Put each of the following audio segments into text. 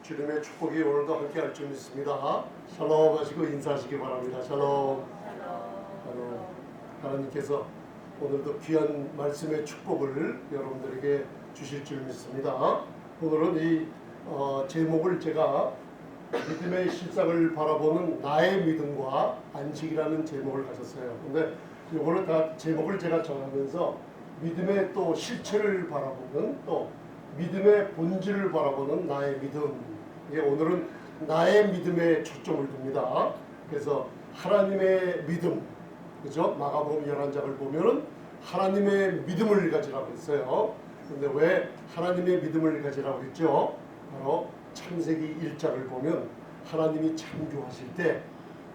주님의 축복이 오늘도 함께 할 줄 믿습니다. 샬롬 하시고 인사하시기 바랍니다. 샬롬. 하나님께서 오늘도 귀한 말씀의 축복을 여러분들에게 주실 줄 믿습니다. 오늘은 이 제목을 제가 믿음의 실상을 바라보는 나의 믿음과 안식이라는 제목을 가졌어요. 근데 이거는 다 제목을 제가 정하면서 믿음의 또 실체를 바라보는, 또 믿음의 본질을 바라보는 나의 믿음. 오늘은 나의 믿음에 초점을 둡니다. 그래서 하나님의 믿음, 그죠? 마가복음 11장을 보면은 하나님의 믿음을 가지라고 했어요. 근데 왜 하나님의 믿음을 가지라고 했죠? 바로 창세기 1장을 보면 하나님이 창조하실 때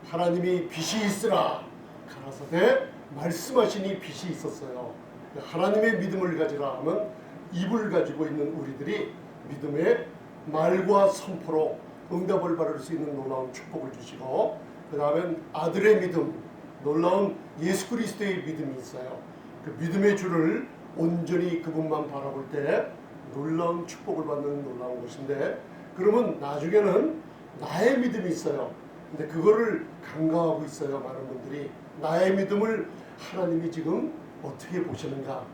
하나님이 빛이 있으라 가라사대 말씀하시니 빛이 있었어요. 하나님의 믿음을 가지라 하면 입을 가지고 있는 우리들이 믿음의 말과 선포로 응답을 받을 수 있는 놀라운 축복을 주시고, 그 다음엔 아들의 믿음, 놀라운 예수 그리스도의 믿음이 있어요. 그 믿음의 주를 온전히 그분만 바라볼 때 놀라운 축복을 받는 놀라운 것인데, 그러면 나중에는 나의 믿음이 있어요. 근데 그거를 간과하고 있어요. 많은 분들이 나의 믿음을 하나님이 지금 어떻게 보시는가,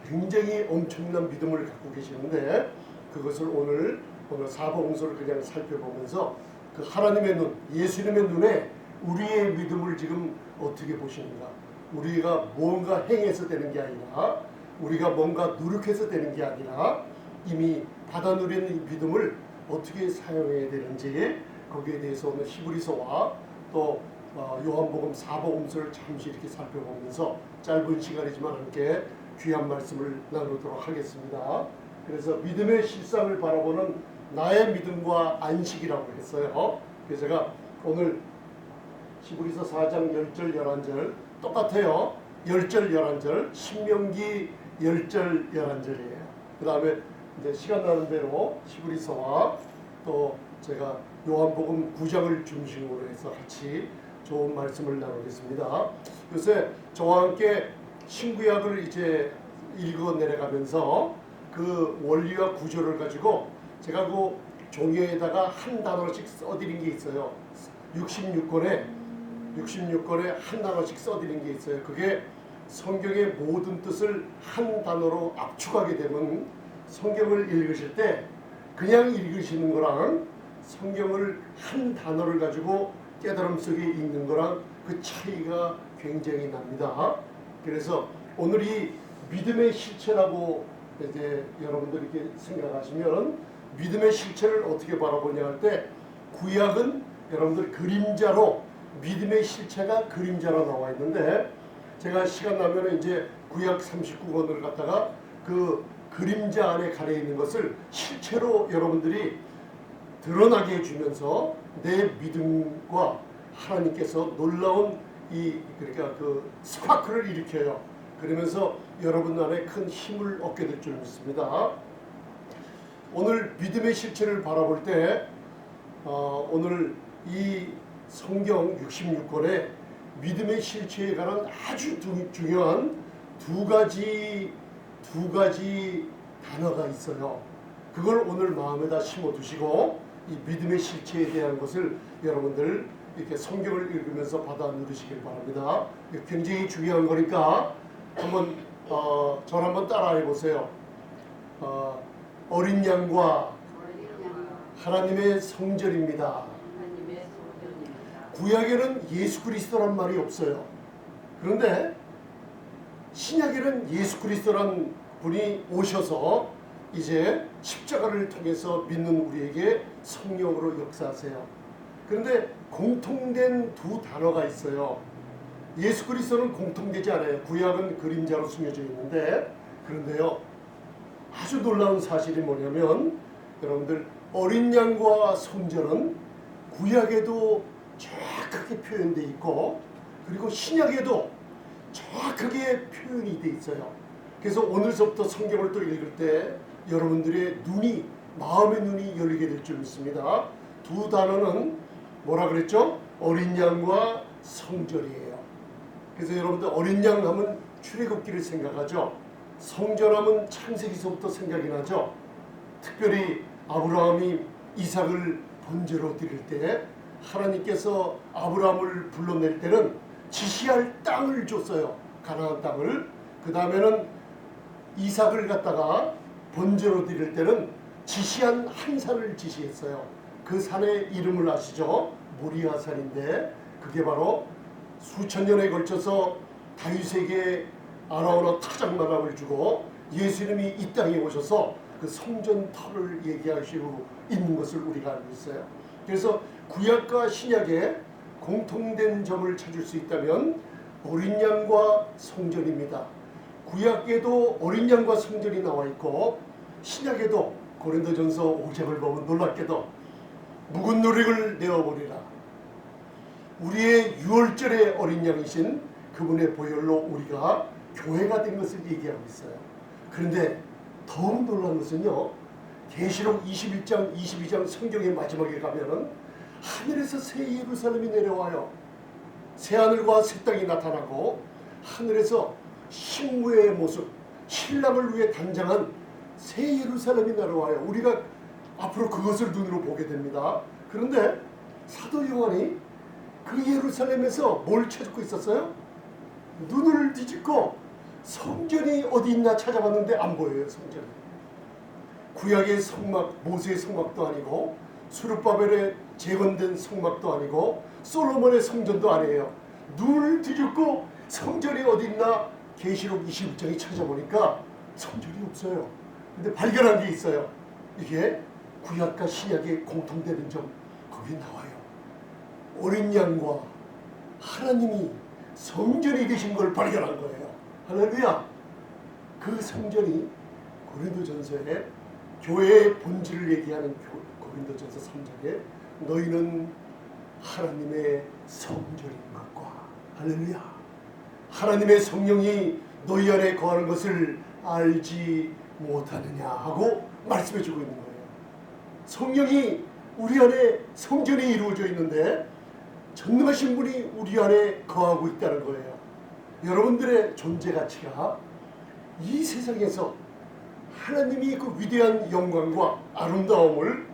굉장히 엄청난 믿음을 갖고 계시는데, 그것을 오늘 사복음서를 그냥 살펴보면서 그 하나님의 눈, 예수님의 눈에 우리의 믿음을 지금 어떻게 보시는가, 우리가 뭔가 행해서 되는 게 아니라, 우리가 뭔가 노력해서 되는 게 아니라 이미 받아 누리는 믿음을 어떻게 사용해야 되는지, 거기에 대해서 오늘 히브리서와 또 요한복음 사복음서를 잠시 이렇게 살펴보면서 짧은 시간이지만 함께 귀한 말씀을 나누도록 하겠습니다. 그래서 믿음의 실상을 바라보는 나의 믿음과 안식이라고 했어요. 그래서 제가 오늘 히브리서 4장 10절 11절 똑같아요. 10절 11절, 신명기 10절 11절이에요. 그 다음에 이제 시간 나는 대로 히브리서와 또 제가 요한복음 9장을 중심으로 해서 같이 좋은 말씀을 나누겠습니다. 요새 저와 함께 신구약을 이제 읽어 내려가면서 그 원리와 구조를 가지고 제가 그 종이에다가 한 단어씩 써드린 게 있어요. 66권에 한 단어씩 써드린 게 있어요. 그게 성경의 모든 뜻을 한 단어로 압축하게 되면 성경을 읽으실 때 그냥 읽으시는 거랑 성경을 한 단어를 가지고 깨달음 속에 읽는 거랑 그 차이가 굉장히 납니다. 그래서 오늘 이 믿음의 실체라고 이제 여러분들이 이렇게 생각하시면 믿음의 실체를 어떻게 바라보냐 할 때, 구약은 여러분들 그림자로, 믿음의 실체가 그림자로 나와 있는데, 제가 시간 나면 이제 구약 39권을 갖다가 그 그림자 안에 가려 있는 것을 실체로 여러분들이 드러나게 해주면서 내 믿음과 하나님께서 놀라운 그러니까 그 스파크를 일으켜요. 그러면서 여러분 안에 큰 힘을 얻게 될 줄 믿습니다. 오늘 믿음의 실체를 바라볼 때 오늘 이 성경 66권에 믿음의 실체에 관한 아주 중요한 두 가지 단어가 있어요. 그걸 오늘 마음에다 심어두시고 이 믿음의 실체에 대한 것을 여러분들 이렇게 성경을 읽으면서 받아 누리시길 바랍니다. 굉장히 중요한 거니까 한번 저를 한번 따라해 보세요. 어린 양과 하나님의 성전입니다. 구약에는 예수 그리스도란 말이 없어요. 그런데 신약에는 예수 그리스도란 분이 오셔서 이제 십자가를 통해서 믿는 우리에게 성령으로 역사하세요. 그런데 공통된 두 단어가 있어요. 예수 그리스도는 공통되지 않아요. 구약은 그림자로 숨겨져 있는데, 그런데요, 아주 놀라운 사실이 뭐냐면, 여러분들 어린 양과 성전은 구약에도 정확하게 표현되어 있고, 그리고 신약에도 정확하게 표현이 되어 있어요. 그래서 오늘서부터 성경을 또 읽을 때 여러분들의 눈이, 마음의 눈이 열리게 될 줄 믿습니다. 두 단어는 뭐라 그랬죠? 어린 양과 성전이에요. 그래서 여러분들 어린 양 하면 출애굽기를 생각하죠. 성전하면 창세기서부터 생각이 나죠. 특별히 아브라함이 이삭을 번제로 드릴 때 하나님께서 아브라함을 불러낼 때는 지시할 땅을 줬어요. 가나안 땅을. 그 다음에는 이삭을 갖다가 번제로 드릴 때는 지시한 한 산을 지시했어요. 그 산의 이름을 아시죠? 모리아산인데 그게 바로 수천 년에 걸쳐서 다윗에게 아라오나 타작마당을 주고 예수님이 이 땅에 오셔서 그 성전 터를 얘기하시고 있는 것을 우리가 알고 있어요. 그래서 구약과 신약에 공통된 점을 찾을 수 있다면 어린 양과 성전입니다. 구약에도 어린 양과 성전이 나와 있고 신약에도 고린도전서 5장을 보면 놀랍게도 묵은 노력을 내어버리라. 우리의 유월절의 어린 양이신 그분의 보혈로 우리가 교회가 된 것을 얘기하고 있어요. 그런데 더욱 놀라운 것은요, 계시록 21장, 22장 성경의 마지막에 가면은 하늘에서 새 예루살렘이 내려와요. 새 하늘과 새 땅이 나타나고 하늘에서 신부의 모습, 신랑을 위해 단장한 새 예루살렘이 내려와요. 우리가 앞으로 그것을 눈으로 보게 됩니다. 그런데 사도 요한이 그 예루살렘에서 뭘 찾고 있었어요? 눈을 뒤집고 성전이 어디 있나 찾아봤는데 안 보여요. 성전이. 구약의 성막, 모세의 성막도 아니고 수르바벨의 재건된 성막도 아니고 솔로몬의 성전도 아니에요. 눈을 뒤집고 성전이 어디 있나 계시록 21장에 찾아보니까 성전이 없어요. 근데 발견한 게 있어요. 이게 구약과 신약의 공통되는 점, 거기 나와요. 어린 양과 하나님이 성전이 되신 걸 발견한 거예요. 할렐루야. 그 성전이 고린도전서에 교회의 본질을 얘기하는 고린도전서 3장에 너희는 하나님의 성전인 것과, 할렐루야, 하나님의 성령이 너희 안에 거하는 것을 알지 못하느냐 하고 말씀해 주고 있는 거예요. 성령이 우리 안에 성전이 이루어져 있는데 전능하신 분이 우리 안에 거하고 있다는 거예요. 여러분들의 존재 가치가 이 세상에서 하나님이 그 위대한 영광과 아름다움을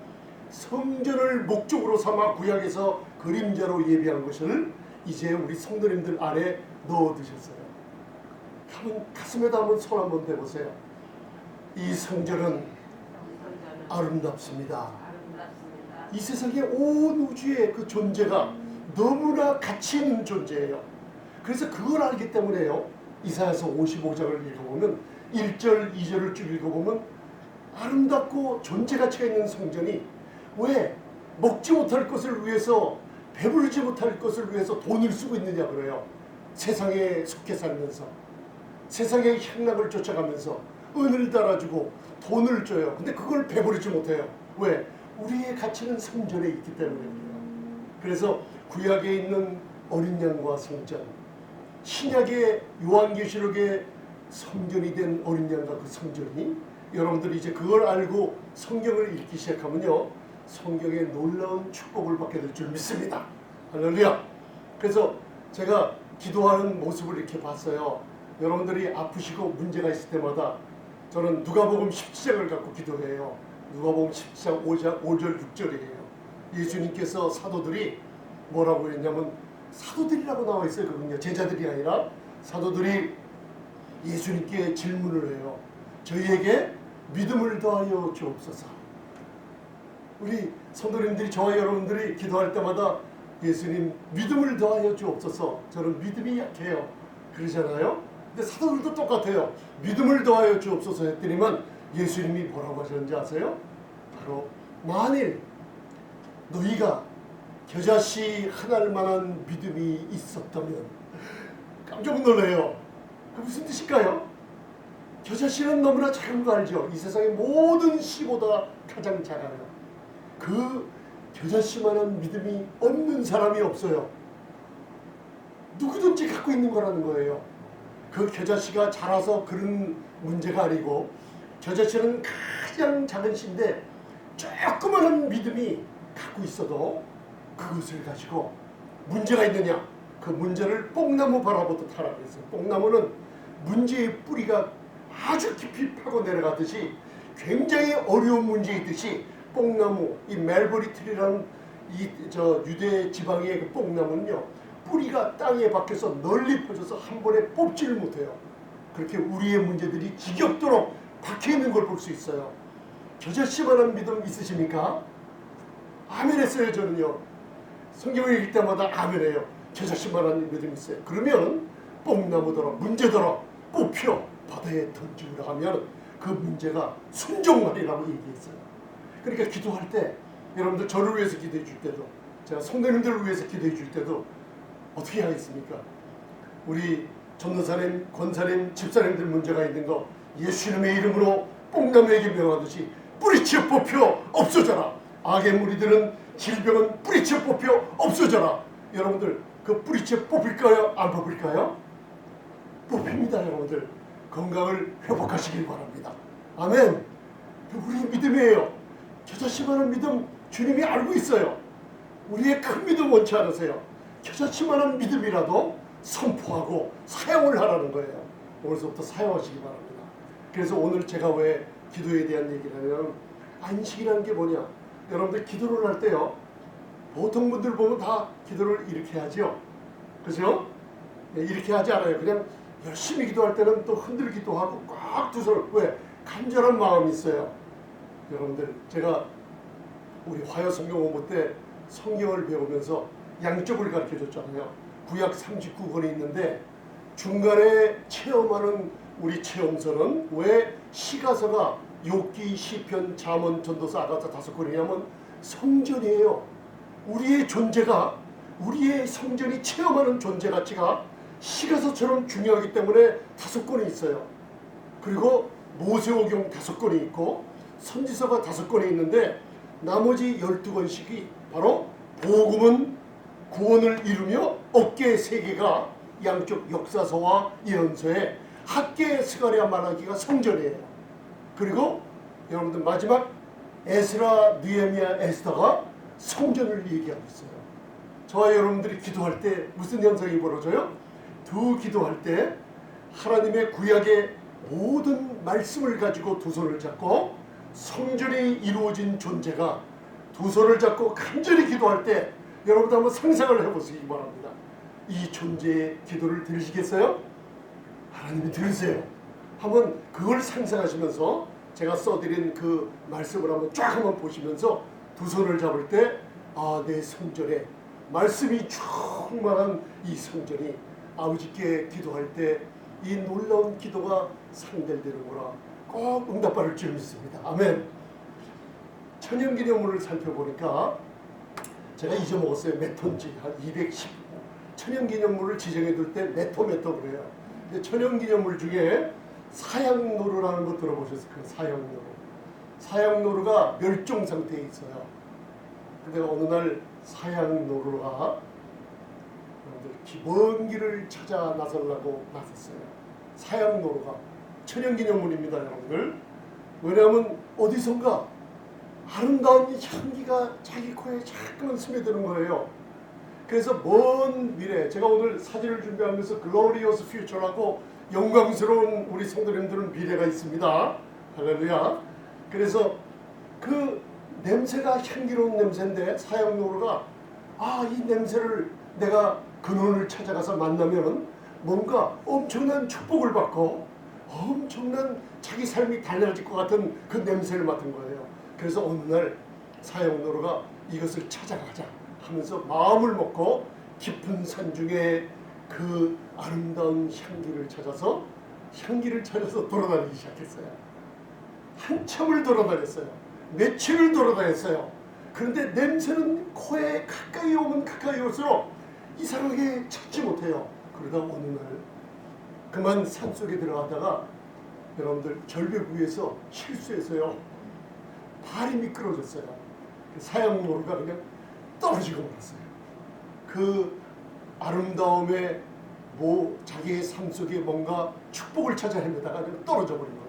성전을 목적으로 삼아 구약에서 그림자로 예비한 것을 이제 우리 성도님들 안에 넣어두셨어요. 가슴에다 한번 손 한번 대보세요. 이 성전은 아름답습니다. 이 세상의 온 우주의 그 존재가 너무나 가치 있는 존재예요. 그래서 그걸 알기 때문에요. 이사야서 55장을 읽어보면 1절, 2절을 쭉 읽어보면 아름답고 존재 가치가 있는 성전이 왜 먹지 못할 것을 위해서, 배부르지 못할 것을 위해서 돈을 쓰고 있느냐 그래요. 세상에 속해 살면서, 세상의 향락을 쫓아가면서 은을 달아주고 돈을 줘요. 근데 그걸 배부르지 못해요. 왜? 우리의 가치는 성전에 있기 때문에 그래요. 그래서 구약에 있는 어린 양과 성전, 신약의 요한계시록의 성전이 된 어린 양과 그 성전이, 여러분들이 이제 그걸 알고 성경을 읽기 시작하면요, 성경의 놀라운 축복을 받게 될 줄 믿습니다. 할렐루야. 그래서 제가 기도하는 모습을 이렇게 봤어요. 여러분들이 아프시고 문제가 있을 때마다 저는 누가복음 17장을 갖고 기도해요. 누가복음 17장 5절 6절이에요. 예수님께서 사도들이 뭐라고 했냐면, 사도들이라고 나와 있어요. 그건요, 제자들이 아니라 사도들이 예수님께 질문을 해요. 저희에게 믿음을 더하여 주옵소서. 우리 성도님들이, 저와 여러분들이 기도할 때마다 예수님 믿음을 더하여 주옵소서, 저는 믿음이 약해요, 그러잖아요. 근데 사도들도 똑같아요. 믿음을 더하여 주옵소서 했더니만 예수님이 뭐라고 하셨는지 아세요? 바로 만일 너희가 겨자씨 하나를 만한 믿음이 있었다면. 깜짝 놀래요. 그 무슨 뜻일까요? 겨자씨는 너무나 작은 거 알죠? 이 세상의 모든 씨보다 가장 작아요. 그 겨자씨만한 믿음이 없는 사람이 없어요. 누구든지 갖고 있는 거라는 거예요. 그 겨자씨가 자라서 그런 문제가 아니고, 겨자씨는 가장 작은 씨인데 조그마한 믿음이 갖고 있어도 그것을 가지고 문제가 있느냐, 그 문제를 뽕나무 바라보듯 하라고 했어요. 뽕나무는 문제의 뿌리가 아주 깊이 파고 내려가듯이 굉장히 어려운 문제이듯이 뽕나무, 이 멜버리 트리라는 이 유대 지방의 그 뽕나무는요, 뿌리가 땅에 박혀서 널리 퍼져서 한 번에 뽑지를 못해요. 그렇게 우리의 문제들이 지겹도록 박혀 있는 걸 볼 수 있어요. 저자씨만한 믿음 있으십니까? 아멘 했어요. 저는요, 성경을 읽을 때마다 아멘해요. 저자씨만한 믿음 있어요. 그러면 뽕나무더러 문제더러 뽑혀 바다에 던지우라 하면 그 문제가 순종하리라고 얘기했어요. 그러니까 기도할 때 여러분들 저를 위해서 기도해 줄 때도, 제가 성도님들을 위해서 기도해 줄 때도 어떻게 하겠습니까? 우리 전도사님, 권사님, 집사님들 문제가 있는 거 예수님의 이름으로 뽕나무에게 명하듯이 뿌리치어 뽑혀 없어져라. 악의 무리들은 질병은 뿌리치어 뽑혀 없어져라. 여러분들 그 뿌리치어 뽑힐까요? 안 뽑힐까요? 뽑힙니다. 여러분들 건강을 회복하시길 바랍니다. 아멘. 우리의 믿음이에요. 저자씨만한 믿음 주님이 알고 있어요. 우리의 큰 믿음 원치 않으세요. 저자씨만한 믿음이라도 선포하고 사용을 하라는 거예요. 오늘부터 사용하시기 바랍니다. 그래서 오늘 제가 왜 기도에 대한 얘기를 하면, 안식이라는 게 뭐냐, 여러분들 기도를 할 때요, 보통 분들 보면 다 기도를 이렇게 하죠. 그죠? 네, 이렇게 하지 않아요. 그냥 열심히 기도할 때는 또 흔들기도 하고 꽉 두 손을, 왜? 간절한 마음이 있어요. 여러분들 제가 우리 화요 성경 공부 때 성경을 배우면서 양쪽을 가르쳐 줬잖아요. 구약 39권이 있는데 중간에 체험하는 우리 체험서는 왜 시가서가 욥기, 시편, 잠언, 전도서, 아가서 5권이냐면 성전이에요. 우리의 존재가, 우리의 성전이 체험하는 존재 가치가 시가서처럼 중요하기 때문에 5권이 있어요. 그리고 모세오경 5권이 있고 선지서가 5권이 있는데 나머지 12권씩이 바로 복음은 구원을 이루며 어깨 3개가 양쪽 역사서와 예언서에, 학계 스가랴 말라기가 성전이에요. 그리고 여러분들 마지막 에스라, 느헤미야, 에스더가 성전을 얘기하고 있어요. 저와 여러분들이 기도할 때 무슨 현상이 벌어져요? 두 기도할 때 하나님의 구약의 모든 말씀을 가지고 두 손을 잡고 성전이 이루어진 존재가 두 손을 잡고 간절히 기도할 때 여러분도 한번 상상을 해보시기 바랍니다. 이 존재의 기도를 들으시겠어요? 하나님이 들으세요. 한번 그걸 상상하시면서 제가 써드린 그 말씀을 한번 보시면서 두 손을 잡을 때, 아, 내 성전에 말씀이 충만한 이 성전이 아버지께 기도할 때 이 놀라운 기도가 상달되는구나, 꼭 응답받을 줄 믿습니다. 아멘. 천연기념물을 살펴보니까 제가 잊어먹었어요. 몇 톤지, 한 210. 천연기념물을 지정해둘 때 몇 톤 그래요. 근데 천연기념물 중에 사양노루라는 거 들어보셨어요? 그 사양노루. 사양노루가 멸종 상태에 있어요. 근데 어느 날 사양노루가 먼 길을 찾아 나서려고 나섰어요. 사양노루가 천연기념물입니다, 여러분들. 왜냐하면 어디선가 아름다운 향기가 자기 코에 자꾸만 스며드는 거예요. 그래서 먼 미래, 제가 오늘 사진을 준비하면서 글로리어스 퓨처라고 영광스러운 우리 성도님들은 미래가 있습니다. 할렐루야. 그래서 그 냄새가 향기로운 냄새인데 사양노루가, 아, 이 냄새를 내가 근원을 찾아가서 만나면 뭔가 엄청난 축복을 받고 엄청난 자기 삶이 달라질 것 같은 그 냄새를 맡은 거예요. 그래서 어느 날 사양노루가 이것을 찾아가자 하면서 마음을 먹고 깊은 산 중에 그 아름다운 향기를 찾아서 돌아다니기 시작했어요. 한참을 돌아다녔어요. 며칠을 돌아다녔어요. 그런데 냄새는 코에 가까이 오면 가까이 올수록 이상하게 찾지 못해요. 그러다 어느 날 그만 산속에 들어가다가 여러분들 절벽 위에서 실수해서요, 발이 미끄러졌어요. 사양노루가 그냥 떨어지고 말았어요. 그 아름다움에 자기의 삶 속에 뭔가 축복을 찾아 헤매다가 그냥 떨어져 버린 거예요.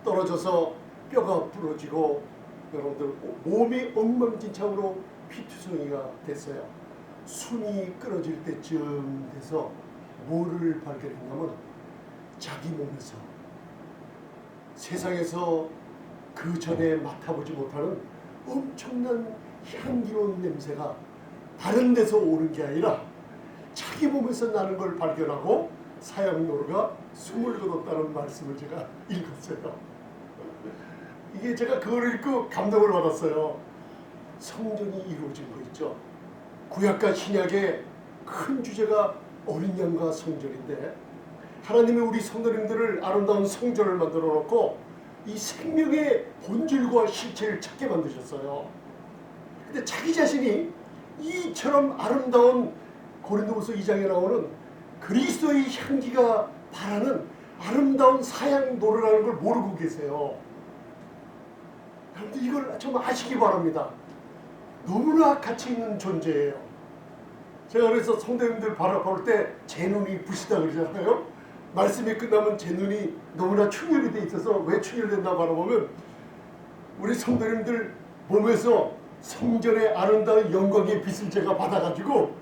떨어져서 뼈가 부러지고 여러분들 몸이 엉망진창으로 피투성이가 됐어요. 숨이 끊어질 때쯤 돼서 뭐를 발견했냐면 자기 몸에서 세상에서 그 전에 맡아보지 못하는 엄청난 향기로운 냄새가 다른 데서 오는 게 아니라 자기 몸에서 나는 걸 발견하고 사양노루가 숨을 거뒀다는 말씀을 제가 읽었어요. 이게 제가 그걸 읽고 감동을 받았어요. 성전이 이루어진 거 있죠. 구약과 신약의 큰 주제가 어린 양과 성전인데 하나님이 우리 성도님들을 아름다운 성전을 만들어 놓고 이 생명의 본질과 실체를 찾게 만드셨어요. 근데 자기 자신이 이처럼 아름다운 고린도후서 2장에 나오는 그리스도의 향기가 바라는 아름다운 사양노래라는 걸 모르고 계세요. 여러분들 이걸 좀 아시기 바랍니다. 너무나 가치 있는 존재예요. 제가 그래서 성도님들 바라볼 때 제 눈이 부시다 그러잖아요. 말씀이 끝나면 제 눈이 너무나 충혈이 돼 있어서 왜 충혈된다 바라보면 우리 성도님들 몸에서 성전의 아름다운 영광의 빛을 제가 받아가지고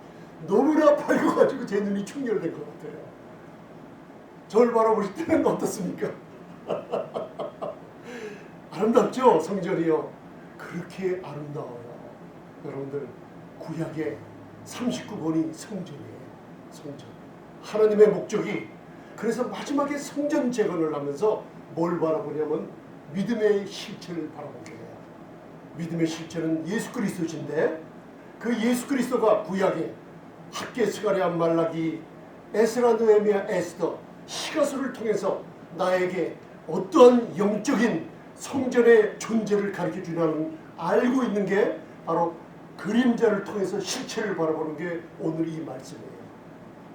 너무나 밝아가지고 제 눈이 충혈된 것 같아요. 저를 바라보실 때는 어떻습니까? 아름답죠? 성전이요. 그렇게 아름다워요. 여러분들 구약의 39권이 성전이에요. 성전. 하나님의 목적이 그래서 마지막에 성전 재건을 하면서 뭘 바라보냐면 믿음의 실체를 바라보게 해요. 믿음의 실체는 예수 그리스도신데 그 예수 그리스도가 구약에 학개, 스가랴, 말라기, 에스라, 느헤미야, 에스더, 히가소를 통해서 나에게 어떠한 영적인 성전의 존재를 가르쳐주냐는 알고 있는 게 바로 그림자를 통해서 실체를 바라보는 게 오늘 이 말씀이에요.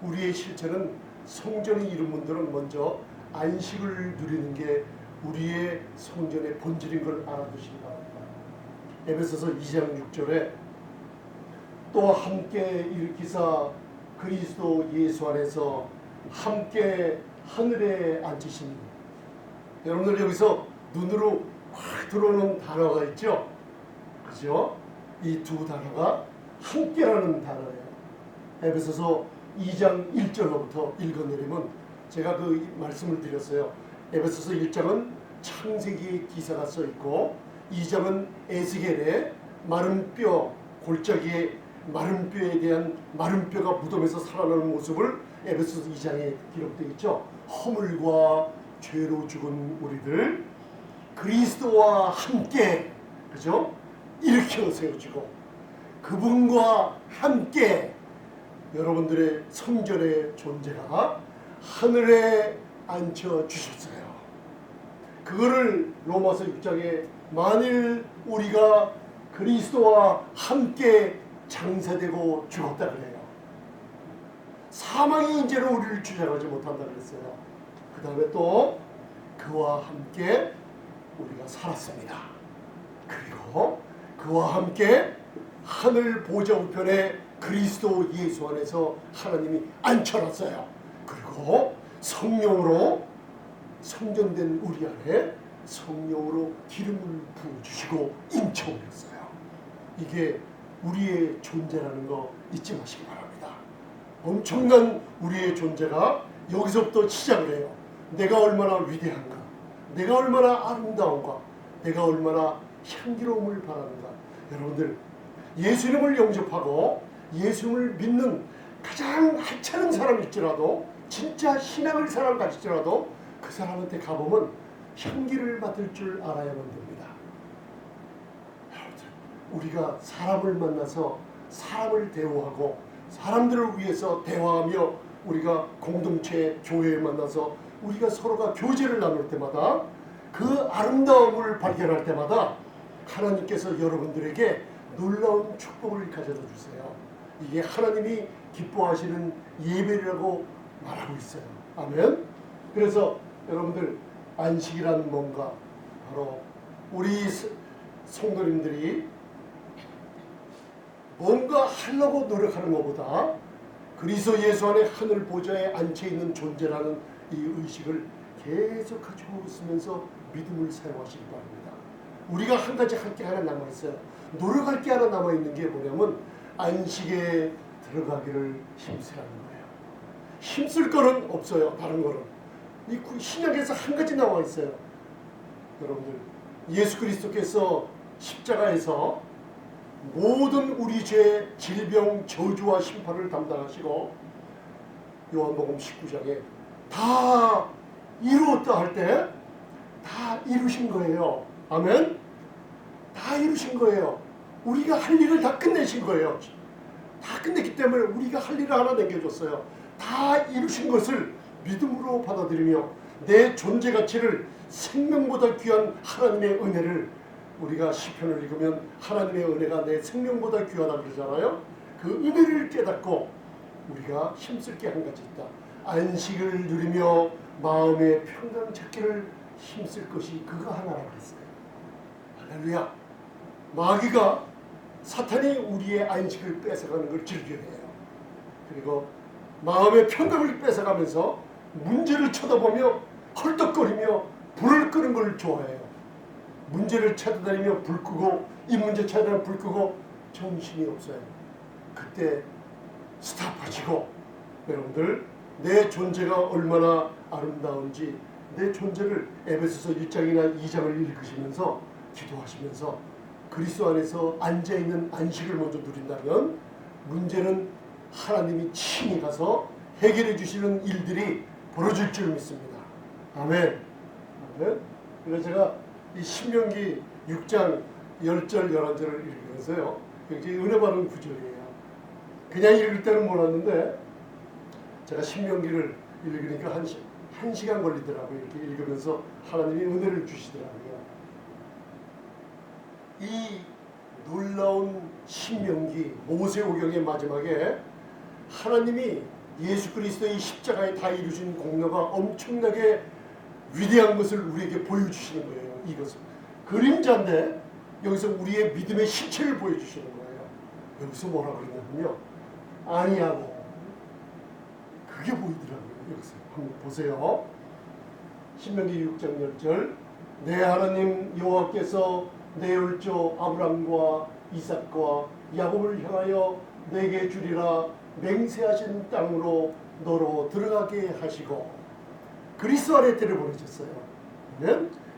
우리의 실체는 성전에 이른 분들은 먼저 안식을 누리는 게 우리의 성전의 본질인 걸 알아두시기 바랍니다. 에베소서 2장 6절에 또 함께 일으키사 그리스도 예수 안에서 함께 하늘에 앉으시니 여러분들 여기서 눈으로 확 들어오는 단어가 있죠? 그죠? 이 두 단어가 함께라는 단어예요. 에베소서 2장 1절로부터 읽어내리면 제가 그 말씀을 드렸어요. 에베소서 1장은 창세기의 기사가 써있고 2장은 에스겔의 마른 뼈, 골짜기의 마른 뼈에 대한 마른 뼈가 무덤에서 살아나는 모습을 에베소서 2장에 기록되어 있죠. 허물과 죄로 죽은 우리들 그리스도와 함께 그죠? 일으켜 세워지고 그분과 함께 여러분들의 성전의 존재가 하늘에 앉혀 주셨어요. 그거를 로마서 6장에 만일 우리가 그리스도와 함께 장사되고 죽었다 그래요. 사망이 이제는 우리를 주장하지 못한다 그랬어요. 그 다음에 또 그와 함께 우리가 살았습니다. 그리고 그와 함께 하늘 보좌 우편에 그리스도 예수 안에서 하나님이 앉혀놨어요. 그리고 성령으로 성전된 우리 안에 성령으로 기름을 부어주시고 임쳐오셨어요. 이게 우리의 존재라는 거 잊지 마시기 바랍니다. 엄청난 우리의 존재가 여기서부터 시작을 해요. 내가 얼마나 위대한가, 내가 얼마나 아름다운가, 내가 얼마나 향기로움을 바라는가. 여러분들 예수님을 영접하고 예수님을 믿는 가장 하찮은 사람일지라도 진짜 신앙을 사람 가질지라도 그 사람한테 가보면 향기를 맡을 줄 알아야만 됩니다. 우리가 사람을 만나서 사람을 대우하고 사람들을 위해서 대화하며 우리가 공동체 교회에 만나서 우리가 서로가 교제를 나눌 때마다 그 아름다움을 발견할 때마다 하나님께서 여러분들에게 놀라운 축복을 가져다 주세요. 이게 하나님이 기뻐하시는 예배라고 말하고 있어요. 아멘. 그래서 여러분들 안식이란 뭔가 바로 우리 성도님들이 뭔가 하려고 노력하는 것보다 그리스도 예수 안에 하늘 보좌에 앉혀 있는 존재라는 이 의식을 계속 가지고 있으면서 믿음을 사용하시기 바랍니다. 우리가 한 가지 할 게 하나 남아 있어요. 노력할 게 하나 남아 있는 게 뭐냐면 안식에 들어가기를 힘쓰라는 거예요. 힘쓸 거는 없어요. 다른 거는 이 신약에서 한 가지 나와 있어요. 여러분들 예수 그리스도께서 십자가에서 모든 우리 죄, 질병, 저주와 심판을 담당하시고 요한복음 19장에 다 이루었다 할 때 다 이루신 거예요. 아멘. 다 이루신 거예요. 우리가 할 일을 다 끝내신 거예요. 다 끝냈기 때문에 우리가 할 일을 하나 남겨줬어요. 다 이루신 것을 믿음으로 받아들이며 내 존재 가치를 생명보다 귀한 하나님의 은혜를, 우리가 시편을 읽으면 하나님의 은혜가 내 생명보다 귀하다 그러잖아요. 그 은혜를 깨닫고 우리가 힘쓸 게 한 가지 있다. 안식을 누리며 마음의 평강 찾기를 힘쓸 것이 그거 하나라고 했어요. 할렐루야. 마귀가, 사탄이 우리의 안식을 뺏어가는 걸 즐겨해요. 그리고 마음의 평강을 뺏어가면서 문제를 쳐다보며 헐떡거리며 불을 끄는 걸 좋아해요. 문제를 찾아다니며 불 끄고, 이 문제 찾아다니며 불 끄고 정신이 없어요. 그때 스탑하시고, 여러분들 내 존재가 얼마나 아름다운지 내 존재를 에베소서 1장이나 2장을 읽으시면서 기도하시면서 그리스도 안에서 앉아있는 안식을 먼저 누린다면 문제는 하나님이 친히 가서 해결해 주시는 일들이 벌어질 줄 믿습니다. 아멘. 아멘. 그래서 제가 이 신명기 6장 10절 11절을 읽으면서요, 굉장히 은혜 받은 구절이에요. 그냥 읽을 때는 몰랐는데 제가 신명기를 읽으니까 한 시간 걸리더라고요. 이렇게 읽으면서 하나님이 은혜를 주시더라고요. 이 놀라운 신명기 모세오경의 마지막에 하나님이 예수 그리스도의 십자가에 다 이루신 공로가 엄청나게 위대한 것을 우리에게 보여주시는 거예요. 이것은 그림자인데 여기서 우리의 믿음의 실체를 보여주시는 거예요. 여기서 뭐라 그러냐면요, 아니하고, 그게 보이더라고요. 여기서 한번 보세요. 신명기 6장 10절, 내 하나님 여호와께서 내 율조 아브람과 이삭과 야곱을 향하여 내게 주리라 맹세하신 땅으로 너로 들어가게 하시고, 그리스도 안에 데려보내셨어요.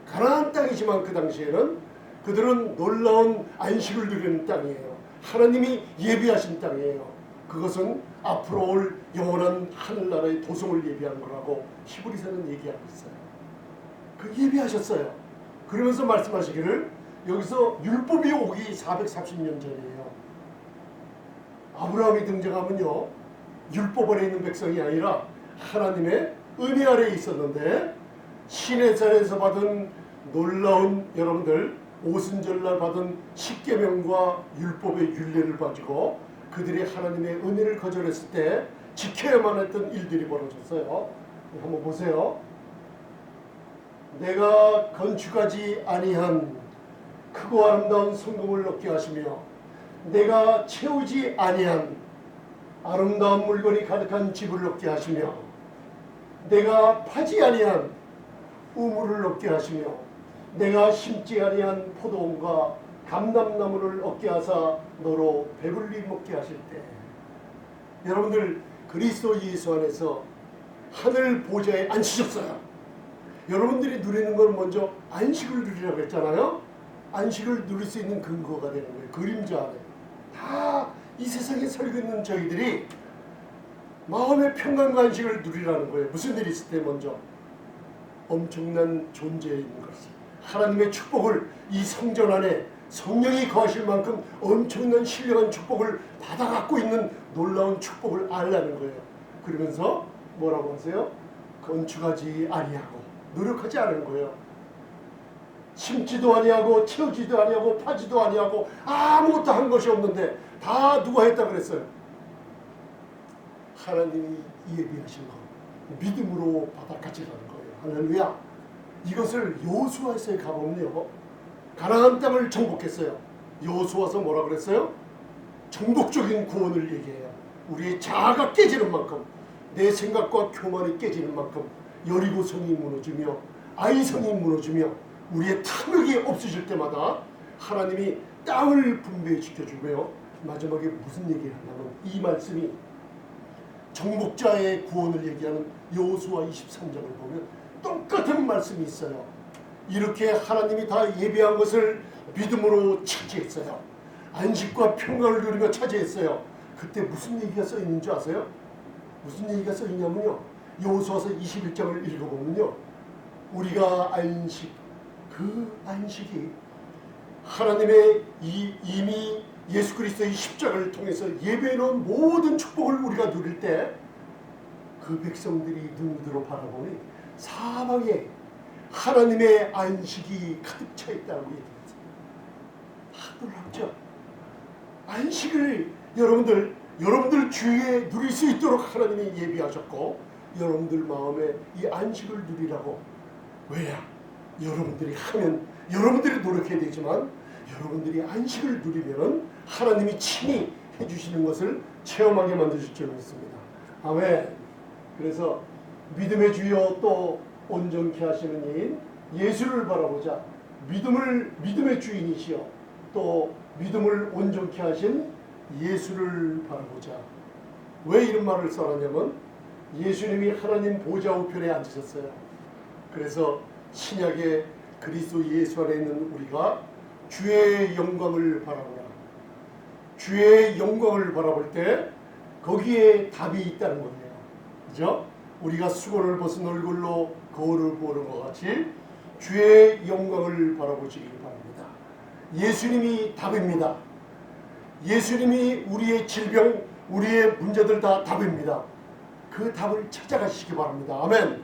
가나안 땅이지만 그 당시에는 그들은 놀라운 안식을 누리는 땅이에요. 하나님이 예비하신 땅이에요. 그것은 앞으로 올 영원한 하늘나라의 도성을 예비한 거라고 히브리서는 얘기하고 있어요. 그 예비하셨어요. 그러면서 말씀하시기를, 여기서 율법이 오기 430년 전이에요. 아브라함이 등장하면요, 율법 아래 있는 백성이 아니라 하나님의 은혜 아래에 있었는데, 시내산에서 받은 놀라운, 여러분들 오순절날 받은 십계명과 율법의 율례를 가지고 그들이 하나님의 은혜를 거절했을 때 지켜야만 했던 일들이 벌어졌어요. 한번 보세요. 내가 건축하지 아니한 크고 아름다운 성금을 얻게 하시며 내가 채우지 아니한 아름다운 물건이 가득한 집을 얻게 하시며 내가 파지 아니한 우물을 얻게 하시며 내가 심지 아니한 포도원과 감람나무를 얻게 하사 너로 배불리 먹게 하실 때, 여러분들 그리스도 예수 안에서 하늘 보좌에 앉히셨어요. 여러분들이 누리는 건 먼저 안식을 누리라고 했잖아요. 안식을 누릴 수 있는 근거가 되는 거예요. 그림자 안에. 다 이 세상에 살고 있는 저희들이 마음의 평강과 안식을 누리라는 거예요. 무슨 일이 있을 때 먼저 엄청난 존재에 있는 것이 하나님의 축복을 이 성전 안에 성령이 거하실 만큼 엄청난 신령한 축복을 받아 갖고 있는 놀라운 축복을 알라는 거예요. 그러면서 뭐라고 하세요? 건축하지 아니하고 노력하지 않은 거예요. 심지도 아니하고 채우지도 아니하고 파지도 아니하고 아무것도 한 것이 없는데 다 누가 했다 그랬어요? 하나님이 예비하신 것, 믿음으로 받아가지라는 거예요. 할렐루야. 이것을 여호수아서에 가보면요, 가나안 땅을 정복했어요. 여호수아서 뭐라 그랬어요? 정복적인 구원을 얘기해요. 우리의 자아가 깨지는 만큼, 내 생각과 교만이 깨지는 만큼 여리고성이 무너지며 아이성이 무너지며 우리의 탐욕이 없어질 때마다 하나님이 땅을 분배시켜주며 마지막에 무슨 얘기를 하냐면, 이 말씀이 정복자의 구원을 얘기하는 여호수아 23장을 보면 똑같은 말씀이 있어요. 이렇게 하나님이 다 예비한 것을 믿음으로 차지했어요. 안식과 평강을 누리며 차지했어요. 그때 무슨 얘기가 써 있는 줄 아세요? 무슨 얘기가 써 있냐면요, 여호수아서 21장을 읽어보면요, 우리가 안식, 그 안식이 하나님의 이미 예수 그리스도의 십자가를 통해서 예배해 놓은 모든 축복을 우리가 누릴 때 그 백성들이 눈으로 바라보니 사방에 하나님의 안식이 가득 차 있다고 얘기했어요. 놀랍죠? 안식을 여러분들 주위에 누릴 수 있도록 하나님이 예비하셨고, 여러분들 마음에 이 안식을 누리라고. 왜냐? 여러분들이 하면, 여러분들이 노력해야 되지만 여러분들이 안식을 누리면 하나님이 친히 해주시는 것을 체험하게 만드실 줄 믿습니다. 아멘. 그래서 믿음의 주여 또 온전케 하시는 이인 예수를 바라보자. 믿음의 주인이시여 또 믿음을 온전케 하신 예수를 바라보자. 왜 이런 말을 써놨냐면, 예수님이 하나님 보좌 우편에 앉으셨어요. 그래서 신약의 그리스도 예수 안에 있는 우리가 주의 영광을 바라보라. 주의 영광을 바라볼 때 거기에 답이 있다는 거예요. 그죠? 우리가 수건을 벗은 얼굴로 거울을 보는 것 같이 주의 영광을 바라보시기 바랍니다. 예수님이 답입니다. 예수님이 우리의 질병, 우리의 문제들 다 답입니다. 그 답을 찾아가시기 바랍니다. 아멘.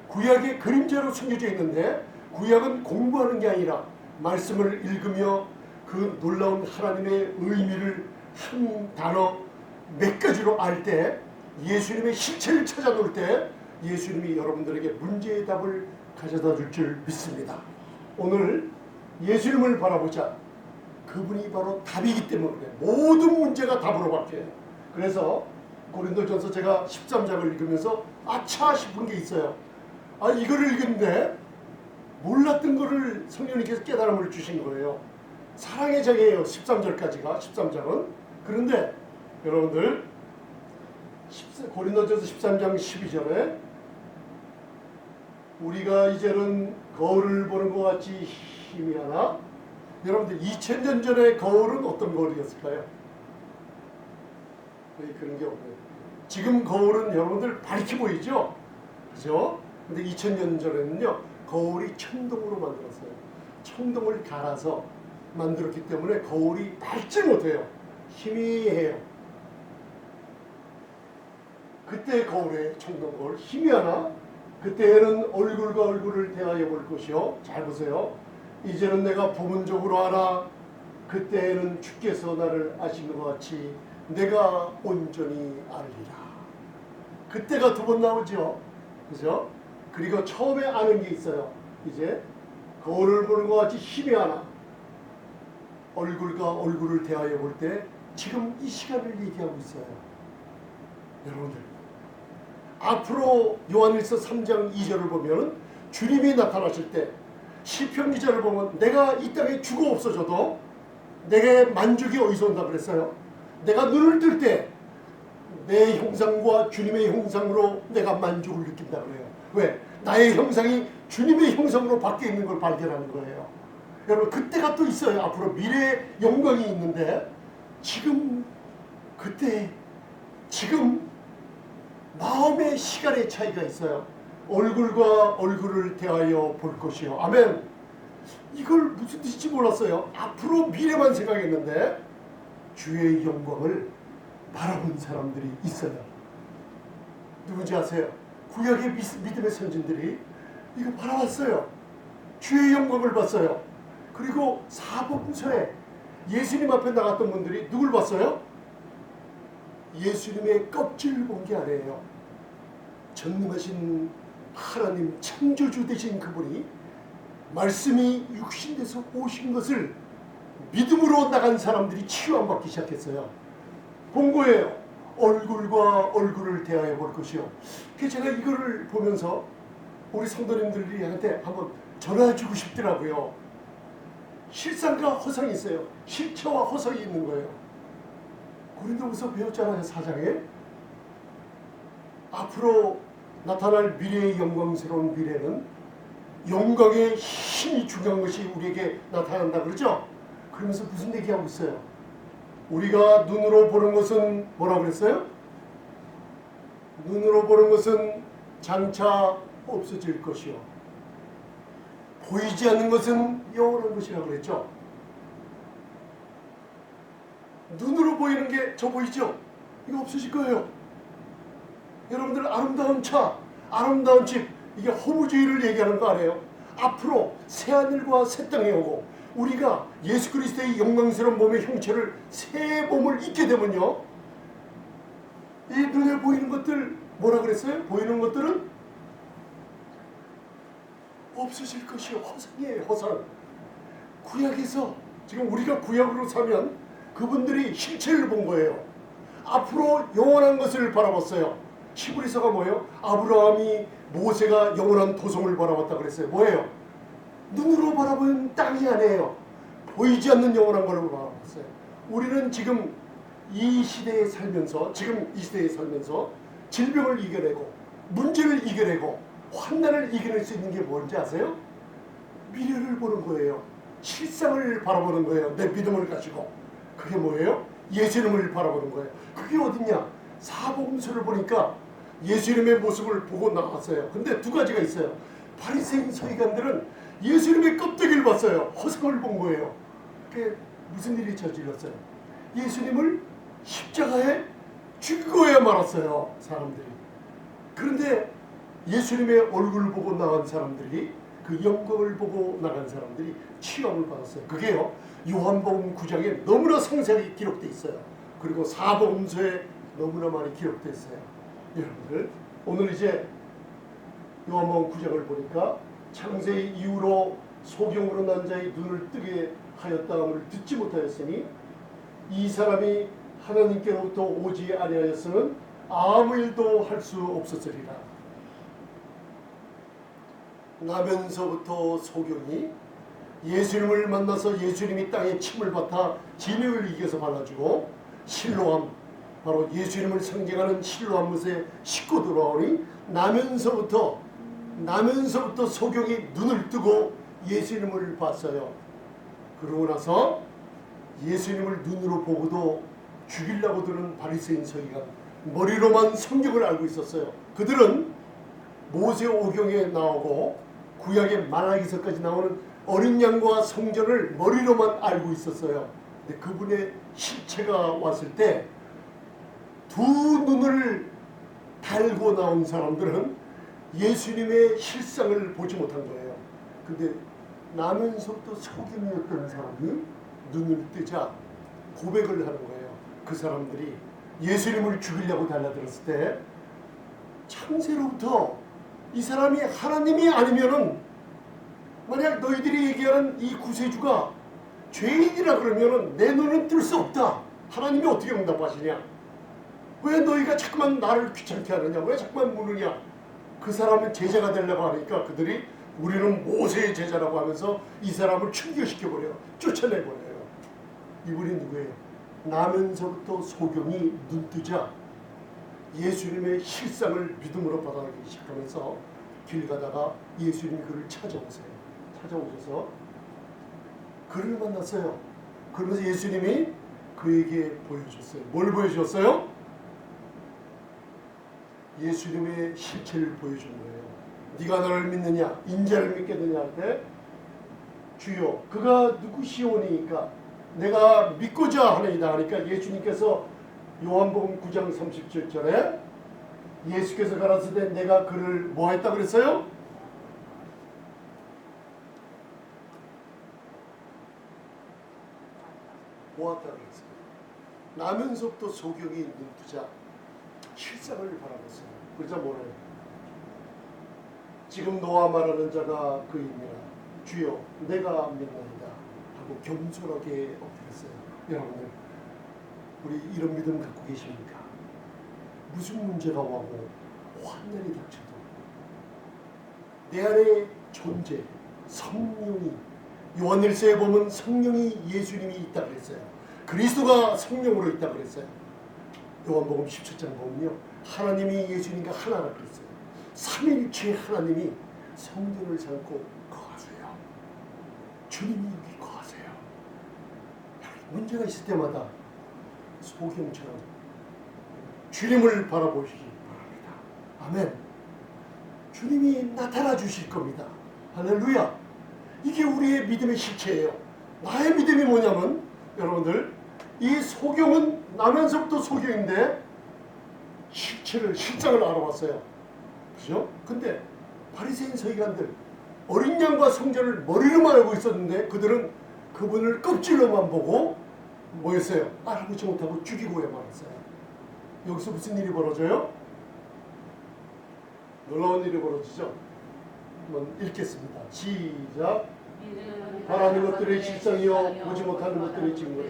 구약의 그림자로 숨겨져 있는데, 구약은 공부하는 게 아니라 말씀을 읽으며 그 놀라운 하나님의 의미를 한 단어 몇 가지로 알 때, 예수님의 실체를 찾아 놓을 때 예수님이 여러분들에게 문제의 답을 가져다 줄 줄 믿습니다. 오늘 예수님을 바라보자. 그분이 바로 답이기 때문에 모든 문제가 답으로 바뀌어요. 그래서 고린도전서 제가 13장을 읽으면서 아차 싶은 게 있어요. 이거를 읽는데 몰랐던 거를 성령님께서 깨달음을 주신 거예요. 사랑의 장이에요. 13절까지가 13장은. 그런데 여러분들 고린도전서 13장 12절에 우리가 이제는 거울을 보는 것 같이 희미하나, 여러분들 2000년 전에 거울은 어떤 거울이었을까요? 그런 게 없네요. 지금 거울은 여러분들 밝게 보이죠? 그죠? 근데 2000년 전에는요, 거울이 청동으로 만들었어요. 청동을 갈아서 만들었기 때문에 거울이 밝지 못해요. 희미해요. 그때 거울에 청동 거울 희미하나, 그때에는 얼굴과 얼굴을 대하여 볼 것이요. 잘 보세요. 이제는 내가 부분적으로 알아. 그때에는 주께서 나를 아시는 것 같이 내가 온전히 알리라. 그때가 두 번 나오죠. 그죠? 그리고 처음에 아는 게 있어요. 이제 거울을 보는 것 같이 희미하나, 얼굴과 얼굴을 대하여 볼 때 지금 이 시간을 얘기하고 있어요. 여러분들, 앞으로 요한일서 3장 2절을 보면 주님이 나타나실 때, 시편 기자를 보면 내가 이 땅에 죽어 없어져도 내게 만족이 어디서 온다 그랬어요? 내가 눈을 뜰 때 내 형상과 주님의 형상으로 내가 만족을 느낀다 그래요. 왜? 나의 형상이 주님의 형상으로 바뀌어 있는 걸 발견하는 거예요. 여러분, 그때가 또 있어요. 앞으로 미래의 영광이 있는데, 지금 그때 지금 마음의 시간의 차이가 있어요. 얼굴과 얼굴을 대하여 볼 것이요. 아멘. 이걸 무슨 뜻인지 몰랐어요. 앞으로 미래만 생각했는데 주의 영광을 바라본 사람들이 있어요. 누군지 아세요? 구약의 믿음의 선진들이 이거 바라봤어요. 주의 영광을 봤어요. 그리고 사복음서에 예수님 앞에 나갔던 분들이 누굴 봤어요? 예수님의 껍질을 본 게 아니에요. 전능하신 하나님, 창조주 되신 그분이 말씀이 육신돼서 오신 것을 믿음으로 나간 사람들이 치유받기 시작했어요. 본 거예요. 얼굴과 얼굴을 대하여 볼 것이요. 그래서 제가 이거를 보면서 우리 성도님들한테 한번 전해주고 싶더라고요. 실상과 허상이 있어요. 실체와 허상이 있는 거예요. 고린도후서 배웠잖아요. 4장에. 앞으로 나타날 미래의 영광스러운 미래는 영광의 힘이 중요한 것이 우리에게 나타난다 그러죠? 그러면서 무슨 얘기하고 있어요? 우리가 눈으로 보는 것은 뭐라고 그랬어요? 눈으로 보는 것은 장차 없어질 것이요 보이지 않는 것은 영원한 것이라고 그랬죠. 눈으로 보이는 게 저 보이죠? 이거 없어질 거예요. 여러분들 아름다운 차, 아름다운 집, 이게 허무주의를 얘기하는 거 아니에요? 앞으로 새하늘과 새 땅이 오고 우리가 예수 그리스도의 영광스러운 몸의 형체를 새 몸을 입게 되면요, 이 눈에 보이는 것들 뭐라 그랬어요? 보이는 것들은 없어질 것이요 허상이에요. 허상. 구약에서 지금 우리가 구약으로 사면 그분들이 실체를 본 거예요. 앞으로 영원한 것을 바라봤어요. 히브리서가 뭐예요? 아브라함이 모세가 영원한 도성을 바라봤다 그랬어요. 뭐예요? 눈으로 바라보는 땅이 아니에요. 보이지 않는 영원한 걸 바라봤어요. 우리는 지금 이 시대에 살면서 질병을 이겨내고 문제를 이겨내고 환난을 이겨낼 수 있는 게 뭔지 아세요? 미래를 보는 거예요. 실상을 바라보는 거예요. 내 믿음을 가지고. 그게 뭐예요? 예수님을 바라보는 거예요. 그게 어딨냐? 사복음서를 보니까 예수님의 모습을 보고 나왔어요. 근데 두 가지가 있어요. 바리새인 서기관들은 예수님의 껍데기를 봤어요. 허상을 본 거예요. 그게 무슨 일이 저질렀어요? 예수님을 십자가에 죽여야 말았어요. 사람들이. 그런데 예수님의 얼굴을 보고 나간 사람들이, 그 영광을 보고 나간 사람들이 치욕을 받았어요. 그게요, 요한복음 9장에 너무나 상세하게 기록되어 있어요. 그리고 사복음서에 너무나 많이 기록되어 있어요. 여러분들, 오늘 이제 요한복음 9장을 보니까 창세 이후로 소경으로 난 자의 눈을 뜨게 하였다함을 듣지 못하였으니 이 사람이 하나님께로부터 오지 아니하였으면 아무 일도 할 수 없었으리라. 나면서부터 소경이 예수님을 만나서 예수님이 땅에 침을 받아 진흙을 이겨서 발라주고 실로암, 바로 예수님을 상징하는 실로암 못에 싣고 돌아오니 나면서부터 소경이 눈을 뜨고 예수님을 봤어요. 그러고 나서 예수님을 눈으로 보고도 죽이려고 드는 바리새인 서기관, 머리로만 성경을 알고 있었어요. 그들은 모세오경에 나오고 구약의 말라기서까지 나오는 어린 양과 성전을 머리로만 알고 있었어요. 근데 그분의 실체가 왔을 때 두 눈을 달고 나온 사람들은 예수님의 실상을 보지 못한 거예요. 근데 나면서부터 소경이었던 사람이 눈을 뜨자 고백을 하는 거예요. 그 사람들이 예수님을 죽이려고 달려들었을 때 창세로부터 이 사람이 하나님이 아니면은, 만약 너희들이 얘기하는 이 구세주가 죄인이라 그러면은 내 눈은 뜰 수 없다. 하나님이 어떻게 응답하시냐? 왜 너희가 자꾸만 나를 귀찮게 하느냐? 왜 자꾸만 묻느냐? 그 사람은 제자가 되려고 하니까 그들이 우리는 모세의 제자라고 하면서 이 사람을 충격시켜버려요. 쫓아내버려요. 이분이 누구예요? 나면서부터 소경이 눈뜨자 예수님의 실상을 믿음으로 받아들이기 시작하면서 길 가다가 예수님이 그를 찾아오셔서 그를 만났어요. 그러면서 예수님이 그에게 보여줬어요. 뭘 보여주셨어요? 예수님의 실체를 보여준 거예요. 네가 나를 믿느냐? 인자를 믿겠느냐 할 때 주여 그가 누구시오니까 내가 믿고자 하나이다 하니까 예수님께서 요한복음 9장 37절에 예수께서 가라사대 내가 그를 뭐 했다 그랬어요? 보았다 그랬어요. 나면서부터 소경이 눈뜨자 실상을 바라봤어요. 그러자 뭐래요? 지금 너와 말하는 자가 그이니라. 주여 내가 믿나이다 하고 겸손하게 엎드렸어요. 여러분들, 우리 이런 믿음 갖고 계십니까? 무슨 문제가 와고 환난이 닥쳐도 내 안에 존재, 성령이, 요한일서에 보면 성령이 예수님이 있다 그랬어요. 그리스도가 성령으로 있다 그랬어요. 요한복음 17장 보면요, 하나님이 예수님과 하나라 그랬어요. 삼일체 하나님이 성전을 삼고 주님이 여기 거하세요. 문제가 있을 때마다 소경처럼 주님을 바라보시기 바랍니다. 아멘. 주님이 나타나 주실 겁니다. 할렐루야. 이게 우리의 믿음의 실체예요. 나의 믿음이 뭐냐면 여러분들 이 소경은 나면서부터 소경인데 실상을 알아봤어요. 그죠? 근데 바리새인 서기관들 어린 양과 성전을 머리로만 알고 있었는데 그들은 그분을 껍질로만 보고 뭐였어요? 알아보지 못하고 죽이고 말았어요. 여기서 무슨 일이 벌어져요? 놀라운 일이 벌어지죠. 한번 읽겠습니다. 시작. 바라는 것들의 실상이요 보지 못하는 것들의 증거.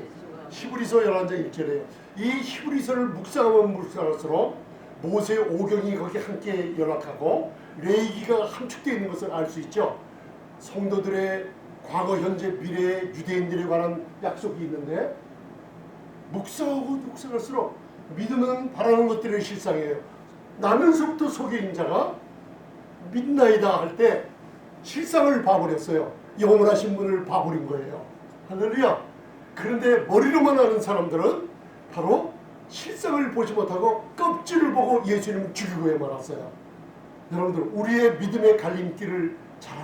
히브리서 11장 1절에요. 이 히브리서를 묵상하면 묵상할수록 모세의 오경이 거기 함께 연락하고 레위기가 함축되어 있는 것을 알 수 있죠. 성도들의 과거, 현재, 미래의 유대인들에 관한 약속이 있는데 묵상하고 묵상할수록 믿음은 바라는 것들의 실상이에요. 나면서부터 속인 자가 믿나이다 할 때 실상을 봐버렸어요. 영원을 하신 분을 봐버린 거예요. 할렐루야. 그런데 머리로만 아는 사람들은 바로 실상을 보지 못하고 껍질을 보고 예수님을 죽이고 말았어요. 여러분들 우리의 믿음의 갈림길을 잘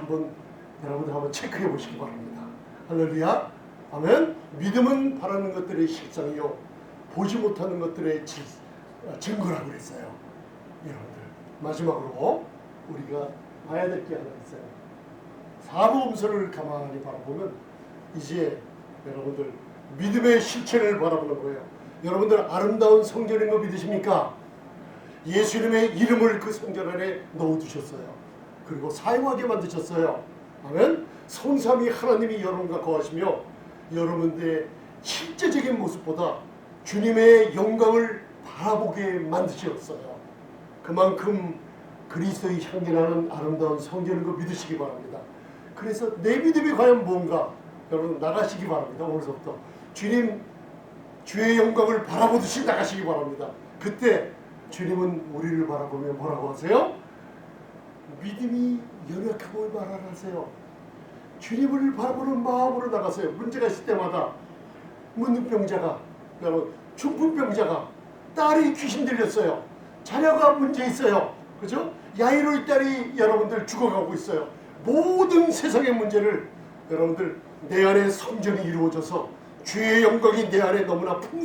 여러분들 한번 체크해 보시기 바랍니다. 할렐루야. 아멘. 믿음은 바라는 것들의 실상이요 보지 못하는 것들의 증거라고 그랬어요. 여러분들 마지막으로 우리가 봐야 될 게 하나 있어요. 사복음서를 가만히 바라보면 이제 여러분들 믿음의 실체를 바라보는 거예요. 여러분들 아름다운 성전인 거 믿으십니까? 예수님의 이름을 그 성전 안에 넣어두셨어요. 그리고 사용하게 만드셨어요. 아멘. 성삼위 하나님이 여러분과 거하시며 여러분들의 실제적인 모습보다 주님의 영광을 바라보게 만드셨어요. 그만큼 그리스도의 향기나는 아름다운 성전인 거 믿으시기 바랍니다. 그래서 내 믿음이 과연 뭔가 여러분 나가시기 바랍니다. 오늘부터 주님 주의 영광을 바라보듯이 나가시기 바랍니다. 그때 주님은 우리를 바라보며 뭐라고 하세요? 믿음이 연약하고 말하세요. 주님을 바라보는 마음으로 나가세요. 문제가 있을 때마다 문둥병자가 여러분 중풍병자가 딸이 귀신 들렸어요. 자녀가 문제 있어요. 그죠? 야이로의 딸이 여러분들 죽어가고 있어요. 모든 세상의 문제를 여러분들 내 안에 성전이 이루어져서 주의 영광이 내 안에 너무나 풍성